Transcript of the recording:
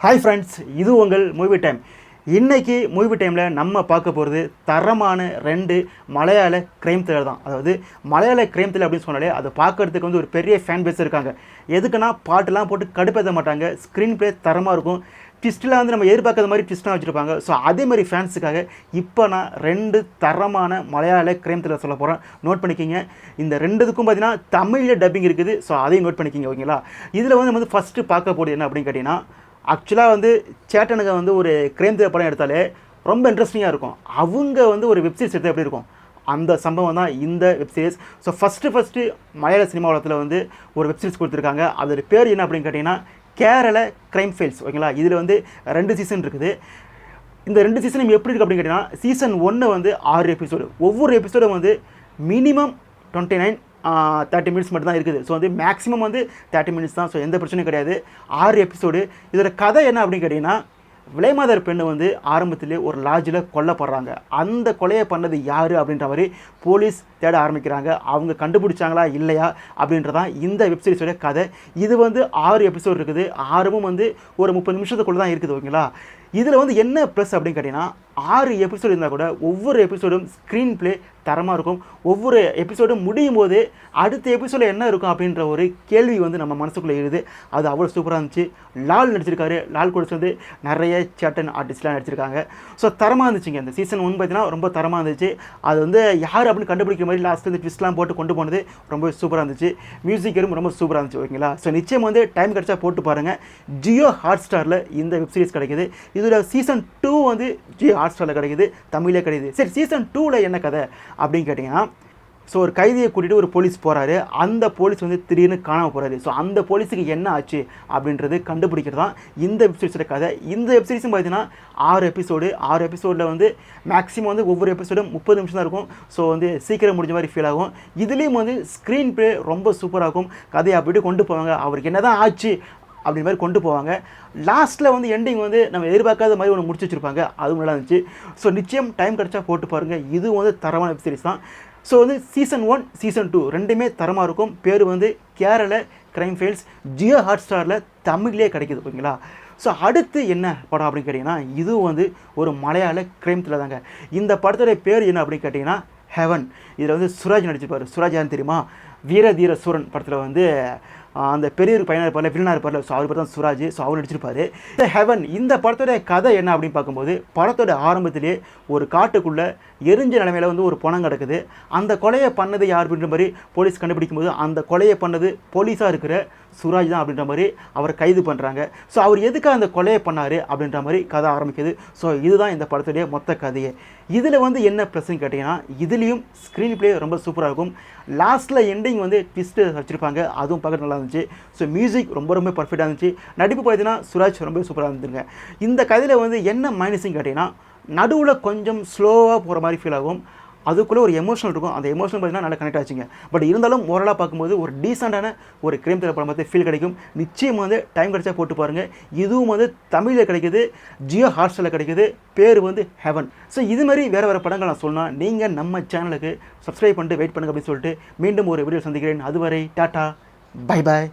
Hi friends, இது உங்கள் movie time. இன்றைக்கி மூவி டைமில் நம்ம பார்க்க போகிறது தரமான 2 மலையாள கிரைம் த்ரில்லர் தான். அதாவது மலையாள கிரைம் த்ரில்லர் அப்படின்னு சொன்னாலே அதை பார்க்குறதுக்கு வந்து ஒரு பெரிய ஃபேன் பேஸ் இருக்காங்க. எதுக்குன்னா பாட்டெலாம் போட்டு கடுப்பேற்ற மாட்டாங்க, ஸ்க்ரீன் ப்ளே தரமாக இருக்கும், ட்விஸ்ட்லாம் வந்து நம்ம எதிர்பார்க்காத மாதிரி ட்விஸ்ட்லாம் வச்சுருப்பாங்க. ஸோ அதேமாதிரி ஃபேன்ஸுக்காக இப்போ நான் 2 தரமான மலையாள கிரைம் த்ரில்லர் சொல்ல போகிறேன். நோட் பண்ணிக்கிங்க. இந்த 2த்துக்கும் பார்த்தீங்கன்னா தமிழில் டப்பிங் இருக்குது. ஸோ அதையும் நோட் பண்ணிக்கிங்க, ஓகேங்களா? இதில் வந்து நம்ம வந்து ஃபஸ்ட்டு பார்க்க போகிறது என்ன அப்படின்னு கேட்டிங்கன்னா, ஆக்சுவலாக வந்து சேட்டனுங்க வந்து ஒரு கிரைம் த்ரில்லர் படம் எடுத்தாலே ரொம்ப இன்ட்ரெஸ்டிங்காக இருக்கும். அவங்க வந்து ஒரு வெப்சீரிஸ் எடுத்தால் எப்படி இருக்கும், அந்த சம்பவம் தான் இந்த வெப்சீரிஸ். ஸோ ஃபஸ்ட்டு மலையாள சினிமா உலகத்தில் வந்து ஒரு வெப்சீரிஸ் கொடுத்துருக்காங்க. அதோட பேர் என்ன அப்படின்னு கேட்டிங்கன்னா கேரள கிரைம் ஃபைல்ஸ், ஓகேங்களா? இதில் வந்து 2 சீசன் இருக்குது. இந்த 2 சீசனும் எப்படி இருக்குது அப்படின்னு கேட்டிங்கன்னா, சீசன் 1 வந்து 6 எபிசோடு. ஒவ்வொரு எபிசோடும் வந்து மினிமம் 30 மினிட்ஸ் மட்டும் தான் இருக்குது. ஸோ வந்து மேக்ஸிமம் வந்து 30 மினிட்ஸ் தான். ஸோ எந்த பிரச்சனையும் கிடையாது. 6 எபிசோடு. இதோட கதை என்ன அப்படின்னு கேட்டிங்கன்னா, விலைமாதர் பெண்ணு வந்து ஆரம்பத்திலே ஒரு லாட்ஜில் கொல்லப்படுறாங்க. அந்த கொலையை பண்ணது யார் அப்படின்ற மாதிரி போலீஸ் தேட ஆரம்பிக்கிறாங்க. அவங்க கண்டுபிடிச்சாங்களா இல்லையா அப்படின்றதான் இந்த வெப்சீரிஸோட கதை. இது வந்து 6 எபிசோடு இருக்குது. 6ம் வந்து ஒரு 30 நிமிஷத்துக்குள்ளே தான் இருக்குது, ஓகேங்களா? இதில் வந்து என்ன ப்ளஸ் அப்படின்னு கேட்டிங்கன்னா, 6 எபிசோடு இருந்தால் கூட ஒவ்வொரு எபிசோடும் ஸ்க்ரீன் ப்ளே தரமாக இருக்கும். ஒவ்வொரு எபிசோடும் முடியும் போது அடுத்த எபிசோடில் என்ன இருக்கும் அப்படின்ற ஒரு கேள்வி வந்து நம்ம மனசுக்குள்ளே எழுது. அது அவ்வளோ சூப்பராக இருந்துச்சு. லால் நடிச்சிருக்காரு. லால் கூட வந்து நிறைய சேட்டன் ஆர்டிஸ்ட்லாம் நடிச்சிருக்காங்க. ஸோ தரமாக இருந்துச்சுங்க. இந்த சீசன் 1 பார்த்தீங்கன்னா ரொம்ப தரமாக இருந்துச்சு. அது வந்து யார் அப்படின்னு கண்டுபிடிக்கிற மாதிரி லாஸ்ட் வந்து ட்விஸ்ட்லாம் போட்டு கொண்டு போனது ரொம்ப சூப்பராக இருந்துச்சு. மியூசிக்கரும் ரொம்ப சூப்பராக இருந்துச்சு, ஓகேங்களா? ஸோ நிச்சயம் வந்து டைம் கிடச்சா போட்டு பாருங்கள். ஜியோ ஹாட்ஸ்டாரில் இந்த வெப்சீரிஸ் கிடைக்குது. இதில் சீசன் 2 வந்து ஜியோ ஹாட்ஸ்டாரில் கிடைக்குது, தமிழே கிடைக்குது. சரி, சீசன் 2ல் என்ன கதை அப்படின்னு கேட்டிங்கன்னா, ஸோ ஒரு கைதியை கூட்டிகிட்டு ஒரு போலீஸ் போகிறாரு. அந்த போலீஸ் வந்து திடீர்னு காணாமல் போகிறாரு. ஸோ அந்த போலீஸுக்கு என்ன ஆச்சு அப்படின்றது கண்டுபிடிக்கிறது தான் இந்த வெப்சீரிஸோட கதை. இந்த வெப்சீரிஸும் பார்த்தீங்கன்னா 6 எபிசோடு. 6 எபிசோடில் வந்து மேக்ஸிமம் வந்து ஒவ்வொரு எபிசோடும் 30 நிமிஷம் தான் இருக்கும். ஸோ வந்து சீக்கிரம் முடிஞ்ச மாதிரி ஃபீல் ஆகும். இதுலேயும் வந்து ஸ்க்ரீன் ப்ளே ரொம்ப சூப்பராக இருக்கும். கதையை அப்படி கொண்டு போவாங்க. அவருக்கு என்ன தான் ஆச்சு அப்படின்ற மாதிரி கொண்டு போவாங்க. லாஸ்ட்டில் வந்து எண்டிங் வந்து நம்ம எதிர்பார்க்காத மாதிரி ஒன்று முடிச்சு வச்சுருப்பாங்க. அதுவும் நல்லா இருந்துச்சு. ஸோ நிச்சயம் டைம் கிடச்சா போட்டு பாருங்கள். இது வந்து தரமான வெப்சீரிஸ் தான். ஸோ வந்து சீசன் 1 சீசன் 2 ரெண்டுமே தரமாக இருக்கும். பேர் வந்து கேரள கிரைம் ஃபைல்ஸ். ஜியோ ஹாட்ஸ்டாரில் தமிழ்லேயே கிடைக்குது, ஓகேங்களா? ஸோ அடுத்து என்ன படம் அப்படின்னு கேட்டிங்கன்னா, இதுவும் வந்து ஒரு மலையாள கிரைம் த்ரில்லர் தாங்க. இந்த படத்தோட பேர் என்ன அப்படின்னு கேட்டிங்கன்னா ஹெவன். இதில் வந்து சுராஜ் நடிச்சிருப்பார். சுராஜ் யாருன்னு தெரியுமா? வீர தீர சூரன் படத்தில் வந்து அந்த பெரிய பையனாக இருப்பார்ல, வில்லனாக இருப்பார்ல, ஸோ அவர் பேர் தான் சுராஜ். ஸோ அவர் நடிச்சிருப்பார். இந்த ஹெவன் இந்த படத்தோட கதை என்ன அப்படின்னு பார்க்கும்போது, படத்தோட ஆரம்பத்திலே ஒரு காட்டுக்குள்ளே எரிஞ்ச நிலைமையில் வந்து ஒரு பணம் கிடக்குது. அந்த கொலையை பண்ணது யார் அப்படின்ற மாதிரி போலீஸ் கண்டுபிடிக்கும் போது, அந்த கொலையை பண்ணது போலீஸாக இருக்கிற சுராஜ் தான் அப்படின்ற மாதிரி அவரை கைது பண்ணுறாங்க. ஸோ அவர் எதுக்காக அந்த கொலையை பண்ணார் அப்படின்ற மாதிரி கதை ஆரம்பிக்குது. ஸோ இதுதான் இந்த படத்துடைய மொத்த கதையே. இதில் வந்து என்ன ப்ளஸ்ன்னு கேட்டிங்கன்னா, இதுலேயும் ஸ்க்ரீன் ப்ளே ரொம்ப சூப்பராக இருக்கும். லாஸ்ட்டில் எண்டிங் வந்து ட்விஸ்ட்டு வச்சுருப்பாங்க. அதுவும் பார்க்க நல்லா இருந்துச்சு. ஸோ மியூசிக் ரொம்ப பர்ஃபெக்டாக இருந்துச்சு. நடிப்பு பார்த்தீங்கன்னா சுராஜ் ரொம்ப சூப்பராக இருந்துருங்க. இந்த கதையில் வந்து என்ன மைனஸ்ன்னு கேட்டிங்கன்னா, நடுவில் கொஞ்சம் ஸ்லோவாக போகிற மாதிரி ஃபீல் ஆகும். அதுக்குள்ளே ஒரு எமோஷனல் இருக்கும். அந்த எமோஷனல் பார்த்தீங்கன்னா நல்லா கனெக்ட் ஆச்சுங்க. பட் இருந்தாலும் ஓரளாக பார்க்கும்போது ஒரு டீசெண்டான ஒரு கிரைம் த்ரில்லர் படம் பார்த்து ஃபீல் கிடைக்கும். நிச்சயம் வந்து டைம் கிடச்சா போட்டு பாருங்கள். இதுவும் வந்து தமிழில் கிடைக்குது, ஜியோ ஹாட்ஸ்டாரில் கிடைக்குது. பேர் வந்து ஹெவன். ஸோ இது மாதிரி வேறு படங்கள் நான் சொன்னால் நீங்கள் நம்ம சேனலுக்கு சப்ஸ்கிரைப் பண்ணிட்டு வெயிட் பண்ணுங்கள் அப்படின்னு சொல்லிட்டு மீண்டும் ஒரு வீடியோ சந்திக்கிறேன். அதுவரை டாட்டா, பை பாய்.